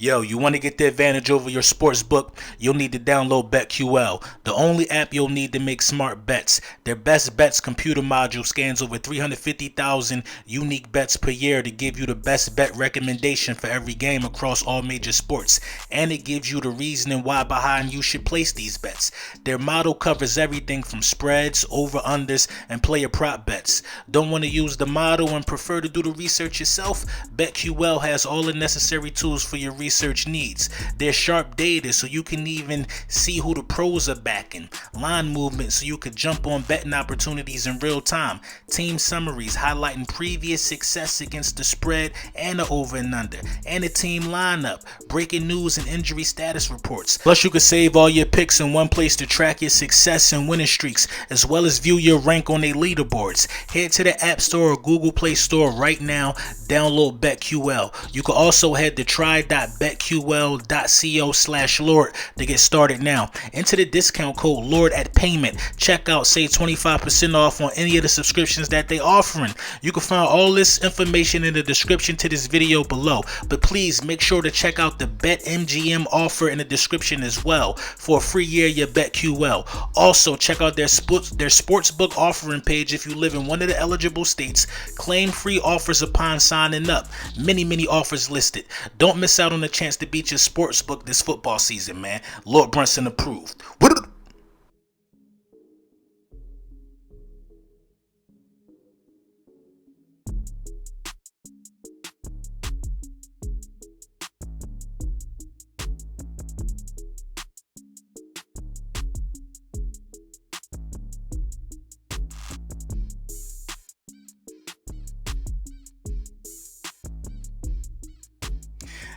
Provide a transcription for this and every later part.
Yo, you want to get the advantage over your sports book? You'll need to download BetQL, the only app you'll need to make smart bets. Their best bets computer module scans over 350,000 unique bets per year to give you the best bet recommendation for every game across all major sports. And it gives you the reasoning why behind you should place these bets. Their model covers everything from spreads, over-unders, and player prop bets. Don't want to use the model and prefer to do the research yourself? BetQL has all the necessary tools for your research needs. There's sharp data so you can even see who the pros are backing, line movement so you could jump on betting opportunities in real time, team summaries highlighting previous success against the spread and the over and under, and a team lineup, breaking news and injury status reports. Plus you can save all your picks in one place to track your success and winning streaks, as well as view your rank on their leaderboards. Head to the App Store or Google Play Store right now, download BetQL. You can also head to try.betql.co/Lord to get started now. Enter the discount code LORD at payment. Checkout, save 25% off on any of the subscriptions that they offering. You can find all this information in the description to this video below. But please make sure to check out the BetMGM offer in the description as well for a free year of your BetQL. Also, check out their sportsbook offering page if you live in one of the eligible states. Claim free offers upon signing up. Many offers listed. Don't miss out on the chance to beat your sportsbook this football season, man. Lord Brunson approved.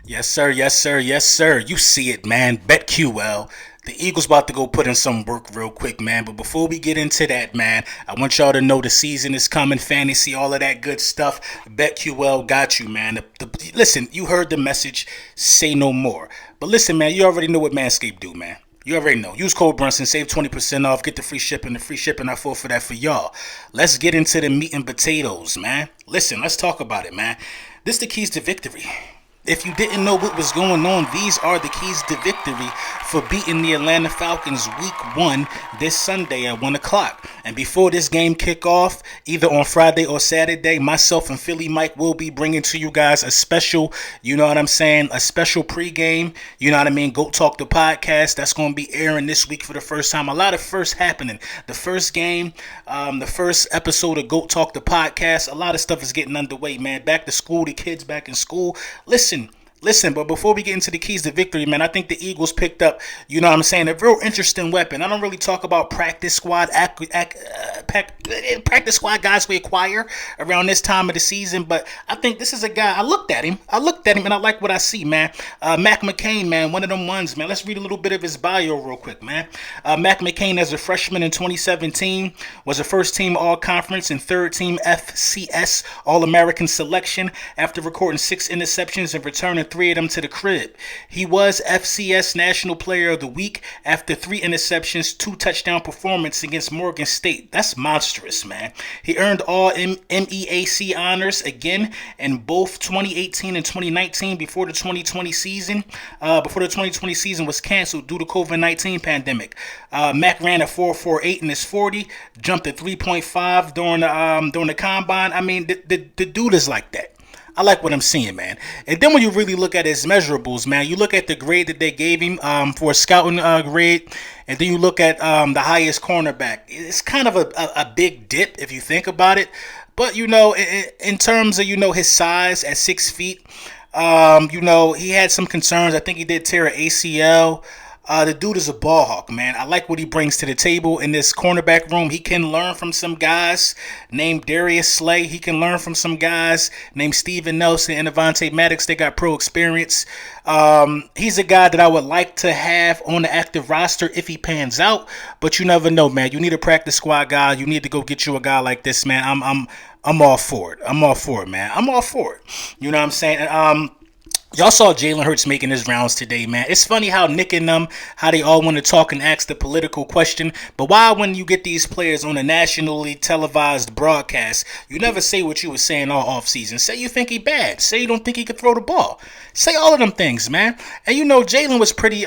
Yes, sir. Yes, sir. Yes, sir. You see it, man. BetQL. The Eagles about to go put in some work real quick, man. But before we get into that, man, I want y'all to know the season is coming, fantasy, all of that good stuff. BetQL got you, man. Listen, you heard the message. Say no more. But listen, man, you already know what Manscaped do, man. You already know. Use code Brunson, save 20% off, get the free shipping. The free shipping, I fought for that for y'all. Let's get into the meat and potatoes, man. Listen, let's talk about it, man. This the keys to victory. If you didn't know what was going on, these are the keys to victory for beating the Atlanta Falcons week 1 this Sunday at 1 o'clock. And before this game kick off, either on Friday or Saturday, myself and Philly Mike will be bringing to you guys a special, you know what I'm saying, a special pregame, you know what I mean, Go Talk the podcast. That's going to be airing this week for the first time. A lot of firsts happening. The first game, the first episode of Go Talk the podcast, a lot of stuff is getting underway, man. Back to school, the kids back in school. Listen, but before we get into the keys to victory, man, I think the Eagles picked up, you know what I'm saying, a real interesting weapon. I don't really talk about practice squad guys we acquire around this time of the season, but I think this is a guy, I looked at him and I like what I see, man. McCain, man, one of them ones, man. Let's read a little bit of his bio real quick, man. McCain, as a freshman in 2017, was a first-team All-Conference and third-team FCS All-American selection after recording 6 interceptions and returning 3 of them to the crib. He was FCS National Player of the Week after 3 interceptions, 2 touchdown performance against Morgan State. That's monstrous, man. He earned all MEAC honors again in both 2018 and 2019 before the 2020 season. Before the 2020 season was canceled due to COVID-19 pandemic. Mac ran a 4.48 in his 40, jumped at 3.5 during the combine. I mean, the dude is like that. I like what I'm seeing, man. And then when you really look at his measurables, man, you look at the grade that they gave him for a scouting grade, and then you look at the highest cornerback. It's kind of a big dip if you think about it. But, you know, in terms of, you know, his size at 6 feet, you know, he had some concerns. I think he did tear an ACL. The dude is a ball hawk, man. I like what he brings to the table in this cornerback room. He can learn from some guys named Darius Slay. He can learn from some guys named Steven Nelson and Avonte Maddox. They got pro experience. He's a guy that I would like to have on the active roster if he pans out. But you never know, man. You need a practice squad guy. You need to go get you a guy like this, man. I'm all for it. I'm all for it, man. I'm all for it. You know what I'm saying? Y'all saw Jalen Hurts making his rounds today, man. It's funny how Nick and them, how they all want to talk and ask the political question. But why, when you get these players on a nationally televised broadcast, you never say what you were saying all offseason? Say you think he bad. Say you don't think he could throw the ball. Say all of them things, man. And you know, Jalen was pretty,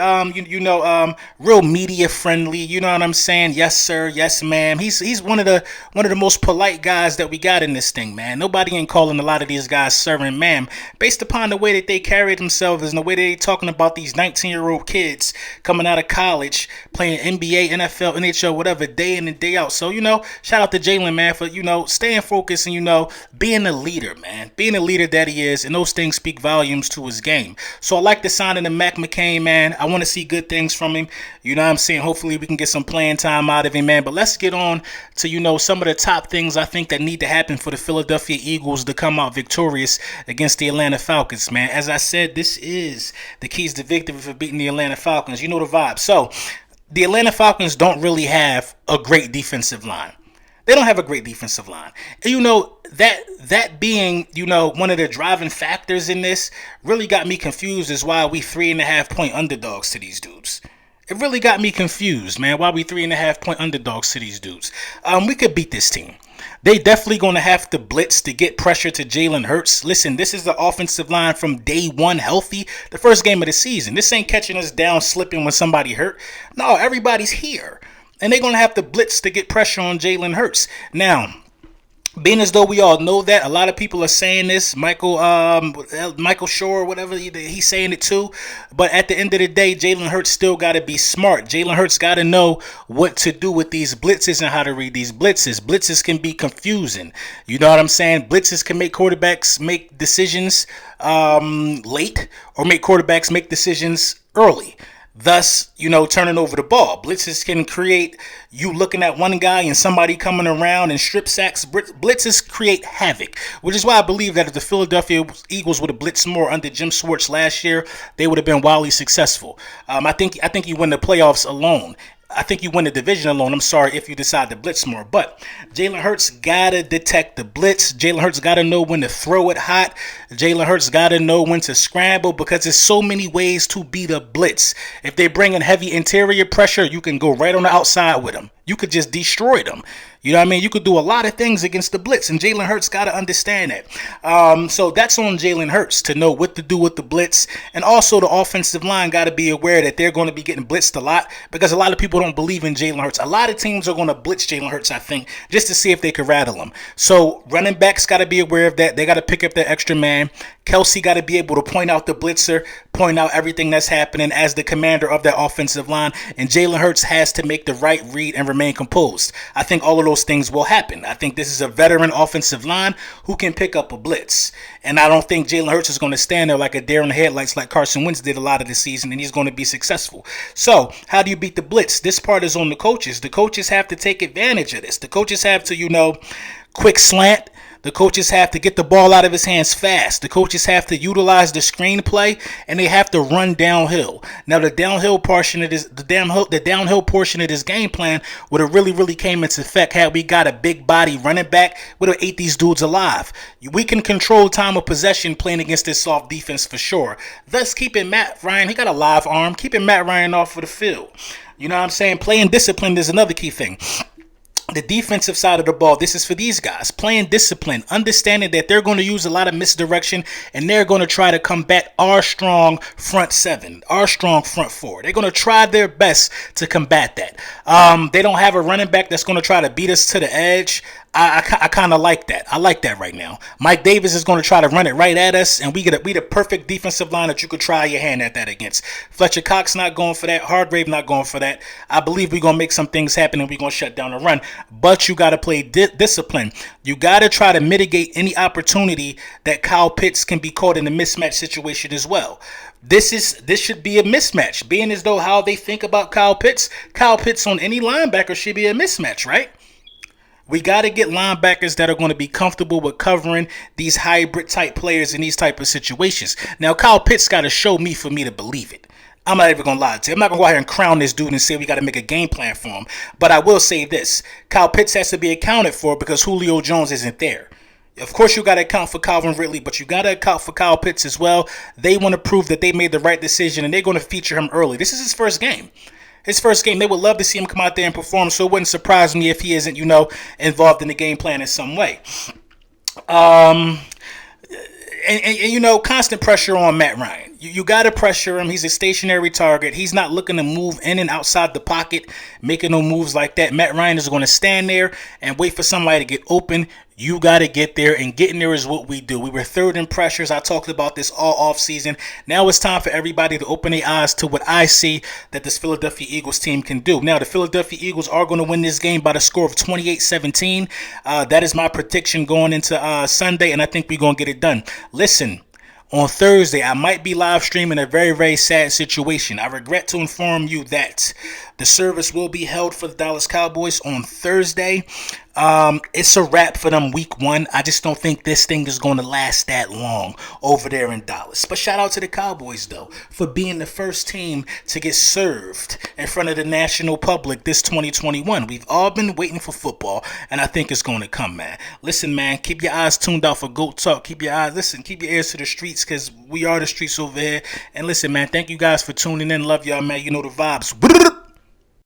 real media friendly. You know what I'm saying? Yes, sir. Yes, ma'am. He's one of the most polite guys that we got in this thing, man. Nobody ain't calling a lot of these guys sir and ma'am based upon the way that they carry themselves and the way they talking about these 19-year-old kids coming out of college playing NBA, NFL, NHL, whatever, day in and day out. So, shout out to Jalen, man, for, staying focused and, being a leader, man. Being a leader that he is, and those things speak volumes to his game. So I like the signing of McCain, man. I want to see good things from him. You know what I'm saying? Hopefully we can get some playing time out of him, man. But let's get on to, some of the top things I think that need to happen for the Philadelphia Eagles to come out victorious against the Atlanta Falcons, man. As I said, this is the keys to victory for beating the Atlanta Falcons. You know the vibe. So the Atlanta Falcons don't really have a great defensive line. They don't have a great defensive line. And that being, one of the driving factors in this really got me confused as why we 3.5 point underdogs to these dudes. It really got me confused, man. Why we 3.5 point underdogs to these dudes? We could beat this team. They definitely going to have to blitz to get pressure to Jalen Hurts. Listen, this is the offensive line from day one healthy. The first game of the season. This ain't catching us down slipping when somebody hurt. No, everybody's here. And they're going to have to blitz to get pressure on Jalen Hurts. Now, being as though we all know that, a lot of people are saying this. Michael Shore, whatever, he's saying it too. But at the end of the day, Jalen Hurts still got to be smart. Jalen Hurts got to know what to do with these blitzes and how to read these blitzes. Blitzes can be confusing. You know what I'm saying? Blitzes can make quarterbacks make decisions late or make quarterbacks make decisions early. Thus, turning over the ball. Blitzes can create you looking at one guy and somebody coming around and strip sacks. Blitzes create havoc, which is why I believe that if the Philadelphia Eagles would have blitzed more under Jim Schwartz last year, they would have been wildly successful. I think you win the playoffs alone. I think you win the division alone. I'm sorry if you decide to blitz more. But Jalen Hurts got to detect the blitz. Jalen Hurts got to know when to throw it hot. Jalen Hurts got to know when to scramble because there's so many ways to beat a blitz. If they bring in heavy interior pressure, you can go right on the outside with them. You could just destroy them. You know what I mean? You could do a lot of things against the blitz, and Jalen Hurts got to understand that. So that's on Jalen Hurts to know what to do with the blitz. And also the offensive line got to be aware that they're going to be getting blitzed a lot because a lot of people don't believe in Jalen Hurts. A lot of teams are going to blitz Jalen Hurts, I think, just to see if they can rattle him. So running backs got to be aware of that. They got to pick up that extra man. Kelsey got to be able to point out the blitzer, point out everything that's happening as the commander of that offensive line. And Jalen Hurts has to make the right read and remain composed. I think all of those things will happen. I think this is a veteran offensive line who can pick up a blitz. And I don't think Jalen Hurts is going to stand there like a deer in the headlights like Carson Wentz did a lot of the season, and he's going to be successful. So how do you beat the blitz? This part is on the coaches. The coaches have to take advantage of this. The coaches have to, quick slant. The coaches have to get the ball out of his hands fast. The coaches have to utilize the screenplay, and they have to run downhill. Now, the downhill portion of this game plan would have really came into effect had we got a big body running back. Would have ate these dudes alive. We can control time of possession playing against this soft defense for sure. Thus, keeping Matt Ryan, he got a live arm, keeping Matt Ryan off of the field. You know what I'm saying? Playing discipline is another key thing. The defensive side of the ball, this is for these guys. Playing discipline, understanding that they're going to use a lot of misdirection and they're going to try to combat our strong front seven, our strong front four. They're going to try their best to combat that. They don't have a running back that's going to try to beat us to the edge. I kind of like that. I like that right now. Mike Davis is going to try to run it right at us, and we the perfect defensive line that you could try your hand at that against. Fletcher Cox not going for that. Hargrave not going for that. I believe we're going to make some things happen, and we're going to shut down the run. But you got to play discipline. You got to try to mitigate any opportunity that Kyle Pitts can be caught in a mismatch situation as well. This should be a mismatch, being as though how they think about Kyle Pitts on any linebacker should be a mismatch, right? We got to get linebackers that are going to be comfortable with covering these hybrid type players in these type of situations. Now, Kyle Pitts got to show me for me to believe it. I'm not even going to lie to you. I'm not going to go out here and crown this dude and say we got to make a game plan for him. But I will say this. Kyle Pitts has to be accounted for because Julio Jones isn't there. Of course, you got to account for Calvin Ridley, but you got to account for Kyle Pitts as well. They want to prove that they made the right decision, and they're going to feature him early. This is his first game. His first game. They would love to see him come out there and perform, so it wouldn't surprise me if he isn't, involved in the game plan in some way. And constant pressure on Matt Ryan. You got to pressure him. He's a stationary target. He's not looking to move in and outside the pocket, making no moves like that. Matt Ryan is going to stand there and wait for somebody to get open. You got to get there, and getting there is what we do. We were third in pressures. I talked about this all off season. Now it's time for everybody to open their eyes to what I see that this Philadelphia Eagles team can do. Now, the Philadelphia Eagles are going to win this game by the score of 28-17. That is my prediction going into Sunday, and I think we're going to get it done. Listen. On Thursday, I might be live streaming a very, very sad situation. I regret to inform you that the service will be held for the Dallas Cowboys on Thursday. It's a wrap for them week 1. I just don't think this thing is going to last that long over there in Dallas. But shout out to the Cowboys, though, for being the first team to get served in front of the national public this 2021. We've all been waiting for football, and I think it's going to come, man. Listen, man, keep your eyes tuned out for GOAT Talk. Keep your ears to the streets, because we are the streets over here. And listen, man, thank you guys for tuning in. Love y'all, man. You know the vibes.